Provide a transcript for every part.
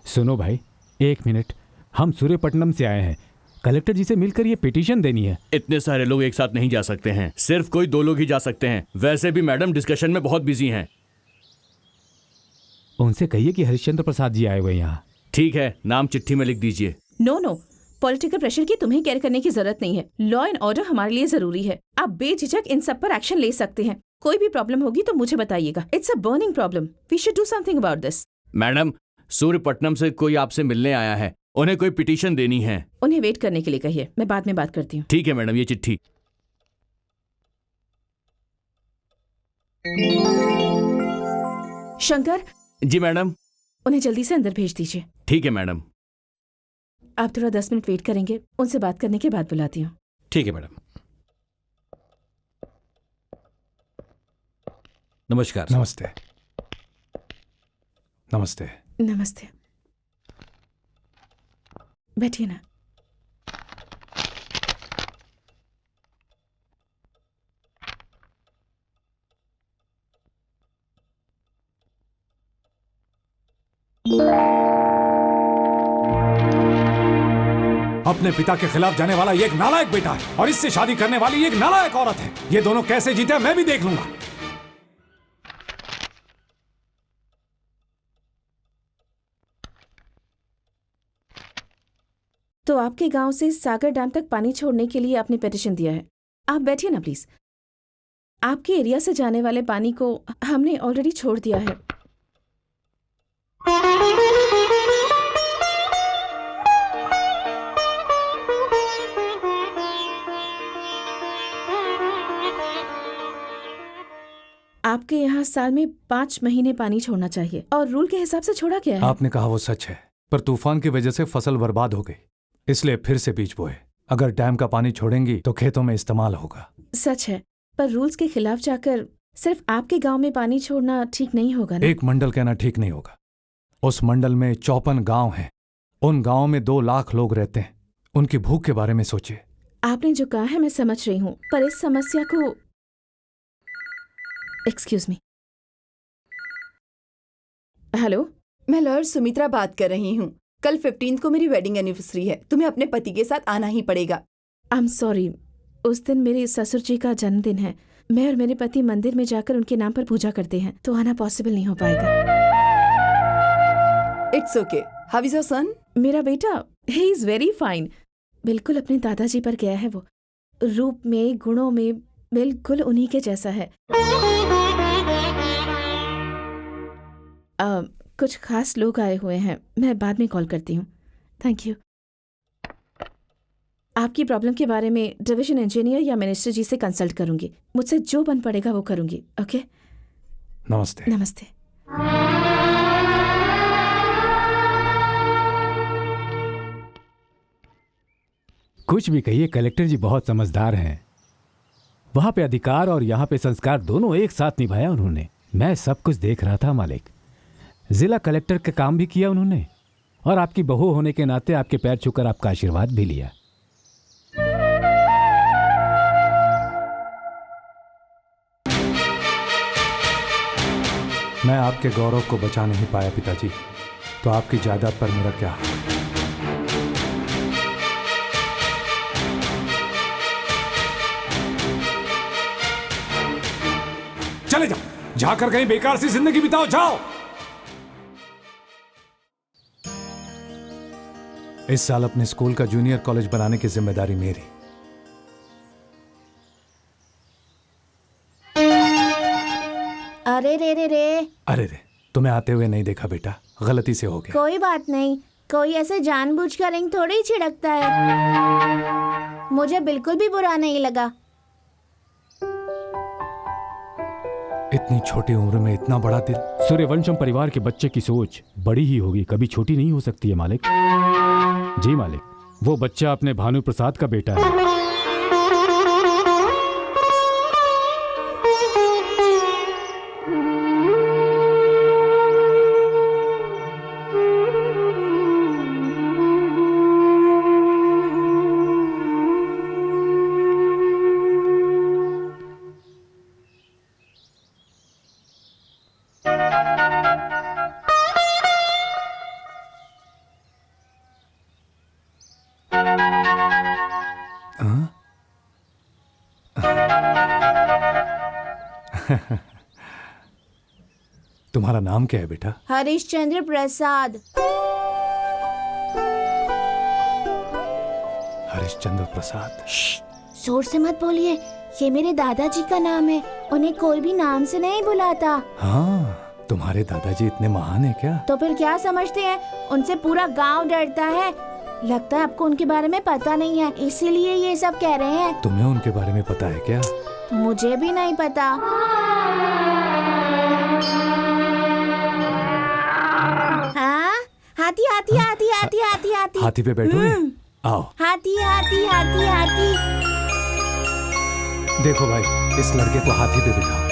सुनो भाई, एक मिनट। हम सूर्यपट्टनम से आए हैं, कलेक्टर जी से मिलकर ये पिटीशन देनी है। इतने सारे लोग एक साथ नहीं जा सकते हैं, सिर्फ कोई 2 लोग ही जा सकते हैं। वैसे भी मैडम डिस्कशन में बहुत बिजी हैं। उनसे कहिए कि हरिश्चंद्र प्रसाद जी आए हुए यहाँ। ठीक है, नाम चिट्ठी में लिख दीजिए। नो, पॉलिटिकल प्रेशर की तुम्हें केयर करने की जरूरत नहीं है। लॉ एंड ऑर्डर हमारे लिए जरूरी है। आप बेझिझक इन सब पर एक्शन ले सकते हैं। कोई भी प्रॉब्लम होगी तो मुझे बताइएगा। It's a burning problem, we should do something about this. Madam, Suryapattanam से कोई आपसे मिलने आया है, उन्हें कोई पिटीशन देनी है। उन्हें वेट करने के लिए कहिए, मैं बाद में बात करती हूँ। ठीक है मैडम, ये चिट्ठी। शंकर। जी मैडम। उन्हें जल्दी से अंदर भेज दीजिए। ठीक है मैडम। आप थोड़ा 10 मिनट वेट करेंगे, उनसे बात करने के बाद बुलाती हूँ। ठीक है मैडम। नमस्कार। नमस्ते। नमस्ते। नमस्ते, बैठिए ना। अपने पिता के खिलाफ जाने वाला ये एक नालायक बेटा है और इससे शादी करने वाली एक नालायक औरत है। ये दोनों कैसे जीते मैं भी देख लूंगा। तो आपके गांव से सागर डैम तक पानी छोड़ने के लिए आपने पिटीशन दिया है। आप बैठिए ना प्लीज। आपके एरिया से जाने वाले पानी को हमने ऑलरेडी छोड़ दिया है। आपके यहाँ साल में 5 महीने पानी छोड़ना चाहिए और रूल के हिसाब से छोड़ा गया है। आपने कहा वो सच है, पर तूफान की वजह से फसल बर्बाद हो गई, इसलिए फिर से बीज बोए। अगर डैम का पानी छोड़ेंगी तो खेतों में इस्तेमाल होगा। सच है, पर रूल्स के खिलाफ जाकर सिर्फ आपके गांव में पानी छोड़ना ठीक नहीं होगा ना? एक मंडल कहना ठीक नहीं होगा। उस मंडल में 54 गांव हैं। उन गांव में 2 लाख लोग रहते हैं। उनकी भूख के बारे में सोचिए। आपने जो कहा है मैं समझ रही हूँ, पर इस समस्या को एक्सक्यूज मी। हेलो, मैं लॉयर सुमित्रा बात कर रही हूँ। कल 15 को मेरी वेडिंग एनिवर्सरी है। तुम्हें अपने पति के साथ आना ही पड़ेगा। आई एम सॉरी, उस दिन मेरे ससुर जी का जन्मदिन है। मैं और मेरे पति मंदिर में जाकर उनके नाम पर पूजा करते हैं, तो आना पॉसिबल नहीं हो पाएगा। It's okay. How is your son? मेरा बेटा, ही इज वेरी फाइन। बिल्कुल अपने दादाजी पर गया है वो। रूप में, गुणों में बिल्कुल उन्हीं के जैसा है। कुछ खास लोग आए हुए हैं, मैं बाद में कॉल करती हूँ। Thank you. आपकी प्रॉब्लम के बारे में डिवीजन इंजीनियर या मिनिस्टर जी से कंसल्ट करूंगी। मुझसे जो बन पड़ेगा वो करूंगी। ओके? नमस्ते। नमस्ते। कुछ भी कहिए, कलेक्टर जी बहुत समझदार हैं। वहां पे अधिकार और यहाँ पे संस्कार दोनों एक साथ निभाया उन्होंने। मैं सब कुछ देख रहा था मालिक। जिला कलेक्टर का काम भी किया उन्होंने और आपकी बहू होने के नाते आपके पैर छूकर आपका आशीर्वाद भी लिया। मैं आपके गौरव को बचा नहीं पाया पिताजी, तो आपकी जायदाद पर मेरा क्या हक? चले जाओ, जाकर कहीं बेकार सी जिंदगी बिताओ। जाओ। इस साल अपने स्कूल का जूनियर कॉलेज बनाने की जिम्मेदारी मेरी। अरे रे रे रे। अरे रे, तुम्हें आते हुए नहीं देखा बेटा, गलती से हो गया। कोई बात नहीं, कोई ऐसे जानबूझकर रिंग थोड़ी ही छिड़कता है। मुझे बिल्कुल भी बुरा नहीं लगा। इतनी छोटी उम्र में इतना बड़ा दिल। सूर्यवंशम परिवार के बच्चे की सोच बड़ी ही होगी, कभी छोटी नहीं हो सकती है मालिक। जी मालिक, वो बच्चा अपने भानु प्रसाद का बेटा है। तुम्हारा नाम क्या है बेटा? हरीशचंद्र प्रसाद। हरीशचंद्र प्रसाद। जोर से मत बोलिए, ये मेरे दादाजी का नाम है। उन्हें कोई भी नाम से नहीं बुलाता। हाँ, तुम्हारे दादाजी इतने महान है क्या? तो फिर क्या समझते हैं? उनसे पूरा गांव डरता है। लगता है आपको उनके बारे में पता नहीं है, इसीलिए ये सब कह रहे हैं। तुम्हें उनके बारे में पता है क्या? मुझे भी नहीं पता। हाँ, हाथी हाथी हाथी हाथी हाथी हाथी। हाथी पे बैठोगे? आओ। हाथी हाथी हाथी हाथी। देखो भाई, इस लड़के को हाथी पे बिठाओ।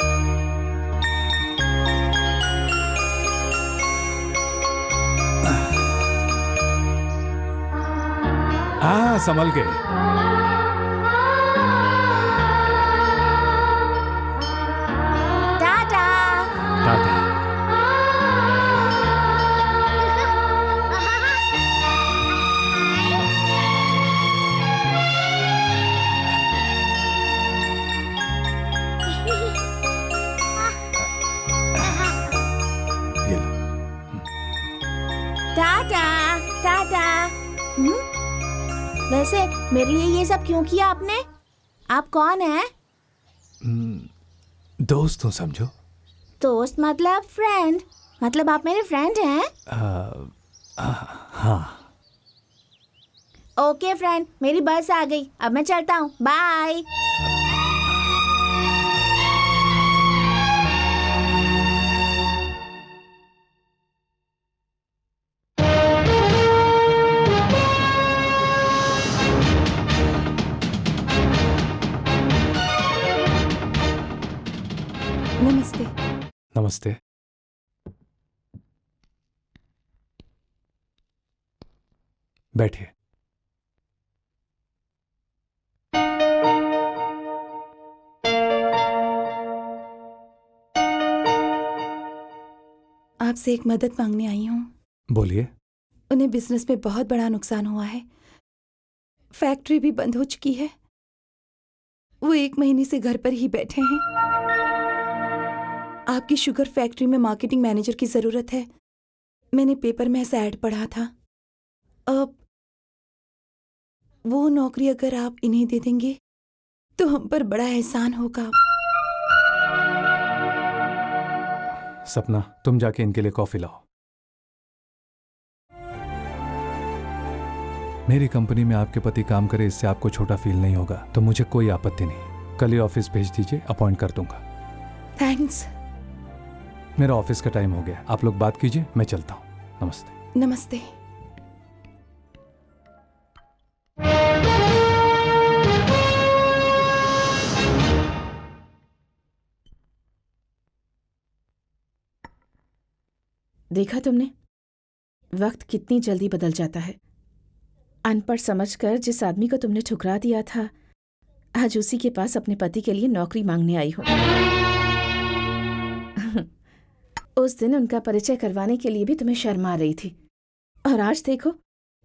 हाँ, संभल के। टाटा। टाटा। ये लो। टाटा टाटा। वैसे मेरे लिए ये सब क्यों किया आपने? आप कौन हैं? दोस्त हूँ समझो। दोस्त मतलब फ्रेंड? मतलब आप मेरे फ्रेंड हैं? हाँ। ओके फ्रेंड, मेरी बस आ गई, अब मैं चलता हूँ। बाय। नमस्ते। नमस्ते। बैठिए। आपसे एक मदद मांगने आई हूँ। बोलिए। उन्हें बिजनेस में बहुत बड़ा नुकसान हुआ है। फैक्ट्री भी बंद हो चुकी है। वो 1 महीने से घर पर ही बैठे हैं। आपकी शुगर फैक्ट्री में मार्केटिंग मैनेजर की जरूरत है। मैंने पेपर में ऐसा ऐड पढ़ा था। अब वो नौकरी अगर आप इन्हें दे देंगे तो हम पर बड़ा एहसान होगा। सपना, तुम जाके इनके लिए कॉफी लाओ। मेरी कंपनी में आपके पति काम करे, इससे आपको छोटा फील नहीं होगा, तो मुझे कोई आपत्ति नहीं। कल ही ऑफिस भेज दीजिए, अपॉइंट कर दूंगा। थैंक्स। मेरा ऑफिस का टाइम हो गया, आप लोग बात कीजिए, मैं चलता हूँ। नमस्ते। नमस्ते। देखा तुमने, वक्त कितनी जल्दी बदल जाता है। अनपढ़ समझकर जिस आदमी को तुमने ठुकरा दिया था, आज उसी के पास अपने पति के लिए नौकरी मांगने आई हो। उस दिन उनका परिचय करवाने के लिए भी तुम्हें शर्म आ रही थी, और आज देखो,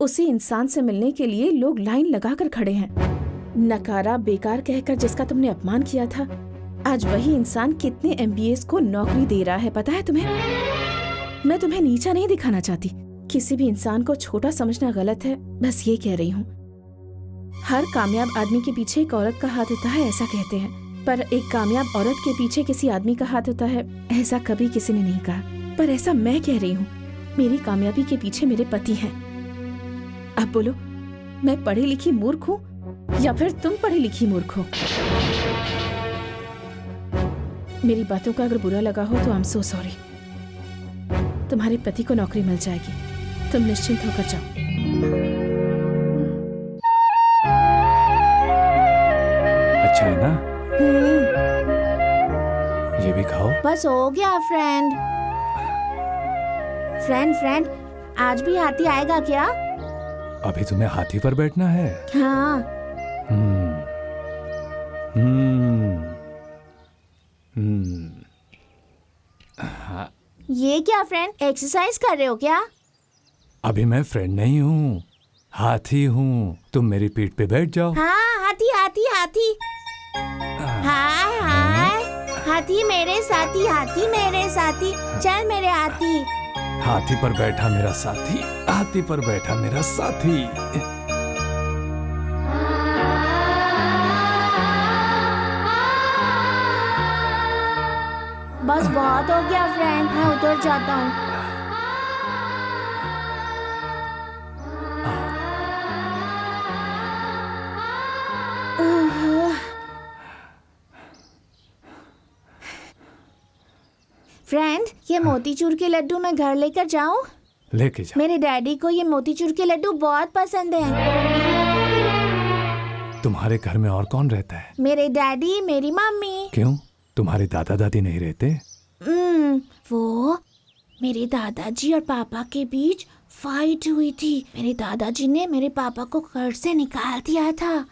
उसी इंसान से मिलने के लिए लोग लाइन लगाकर खड़े हैं। नकारा बेकार कहकर जिसका तुमने अपमान किया था, आज वही इंसान कितने MBAs को नौकरी दे रहा है, पता है तुम्हें? मैं तुम्हें नीचा नहीं दिखाना चाहती, किसी भी इंसान को छोटा समझना गलत है, बस ये कह रही हूँ। हर कामयाब आदमी के पीछे एक औरत का हाथ होता है, ऐसा कहते हैं, पर एक कामयाब औरत के पीछे किसी आदमी का हाथ होता है, ऐसा कभी किसी ने नहीं कहा। पर ऐसा मैं कह रही हूँ, मेरी कामयाबी के पीछे मेरे पति हैं। अब बोलो, मैं पढ़ी लिखी मूर्ख हूँ या फिर तुम पढ़ी लिखी मूर्ख हो? मेरी बातों का अगर बुरा लगा हो तो आई एम सो सॉरी। तुम्हारे पति को नौकरी मिल जाएगी, तुम निश्चिंत होकर जाओ। अच्छा है ना? ये भी खाओ। बस हो गया फ्रेंड। फ्रेंड, आज भी हाथी आएगा क्या? अभी तुम्हें हाथी पर बैठना है? हाँ। ये क्या फ्रेंड, एक्सरसाइज कर रहे हो क्या? अभी मैं फ्रेंड नहीं हूँ, हाथी हूँ। तुम मेरी पीठ पे बैठ जाओ। हाँ, हाथी हाथी हाथी। हाय हाय हाथी मेरे साथी, हाथी मेरे साथी, चल मेरे हाथी। हाथी पर बैठा मेरा साथी, हाथी पर बैठा मेरा साथी। बस बहुत हो गया फ्रेंड, मैं उतर जाता हूँ। फ्रेंड, ये मोतीचूर के लड्डू मैं घर लेकर जाऊं? लेके जा। मेरे डैडी को ये मोतीचूर के लड्डू बहुत पसंद हैं। तुम्हारे घर में और कौन रहता है? मेरे डैडी, मेरी मम्मी। क्यों, तुम्हारे दादा दादी नहीं रहते? वो मेरे दादाजी और पापा के बीच फाइट हुई थी। मेरे दादाजी ने मेरे पापा को घर से निकाल दिया था।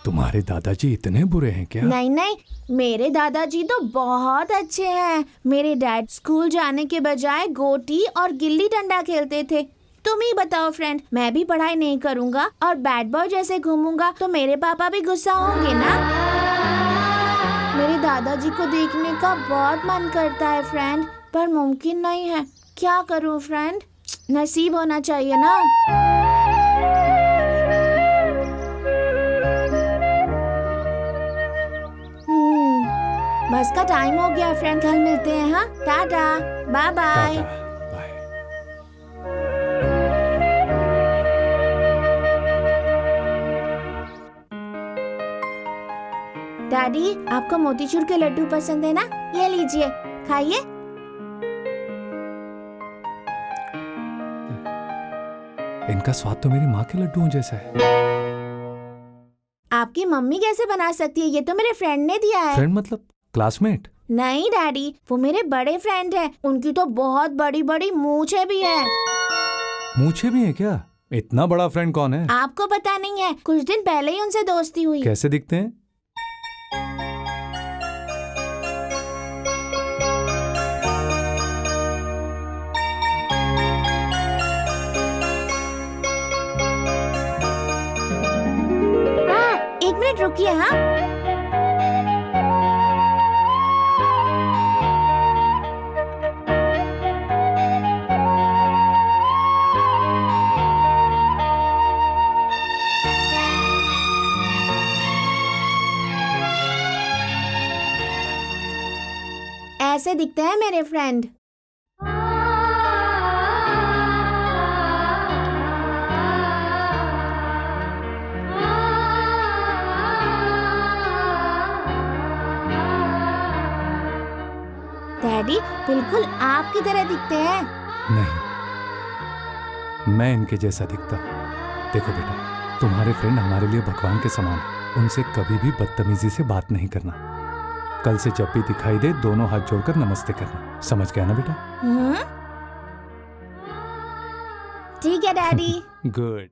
तुम्हारे दादाजी इतने बुरे हैं क्या? नहीं नहीं, मेरे दादाजी तो बहुत अच्छे हैं। मेरे डैड स्कूल जाने के बजाय गोटी और गिल्ली डंडा खेलते थे। तुम ही बताओ फ्रेंड, मैं भी पढ़ाई नहीं करूँगा और बैड बॉय जैसे घूमूंगा तो मेरे पापा भी गुस्सा होंगे ना। मेरे दादाजी को देखने का बहुत मन करता है फ्रेंड, पर मुमकिन नहीं है। क्या करूँ फ्रेंड, नसीब होना चाहिए ना। बस का टाइम हो गया फ्रेंड, कल मिलते हैं। हाँ, tata, bye bye. Tata, bye. Daddy, आपको मोतीचूर के लड्डू पसंद है ना? ये लीजिए, खाइए। इनका स्वाद तो मेरी माँ के लड्डुओं जैसा है। आपकी मम्मी कैसे बना सकती है? ये तो मेरे फ्रेंड ने दिया है। फ्रेंड मतलब क्लासमेट? नहीं डैडी, वो मेरे बड़े फ्रेंड हैं। उनकी तो बहुत बड़ी बड़ी मूंछें भी है। मूछें भी हैं क्या? इतना बड़ा फ्रेंड कौन है? आपको पता नहीं है, कुछ दिन पहले ही उनसे दोस्ती हुई। कैसे दिखते हैं? एक मिनट रुकिए। हाँ, ऐसे दिखते हैं मेरे फ्रेंड। डैडी बिल्कुल आपकी तरह दिखते हैं। नहीं, मैं इनके जैसा दिखता हूँ। देखो बेटा, तुम्हारे फ्रेंड हमारे लिए भगवान के समान है। उनसे कभी भी बदतमीजी से बात नहीं करना। कल से जब भी दिखाई दे, दोनों हाथ जोड़कर नमस्ते करना। समझ गया ना बेटा? ठीक है डैडी। गुड।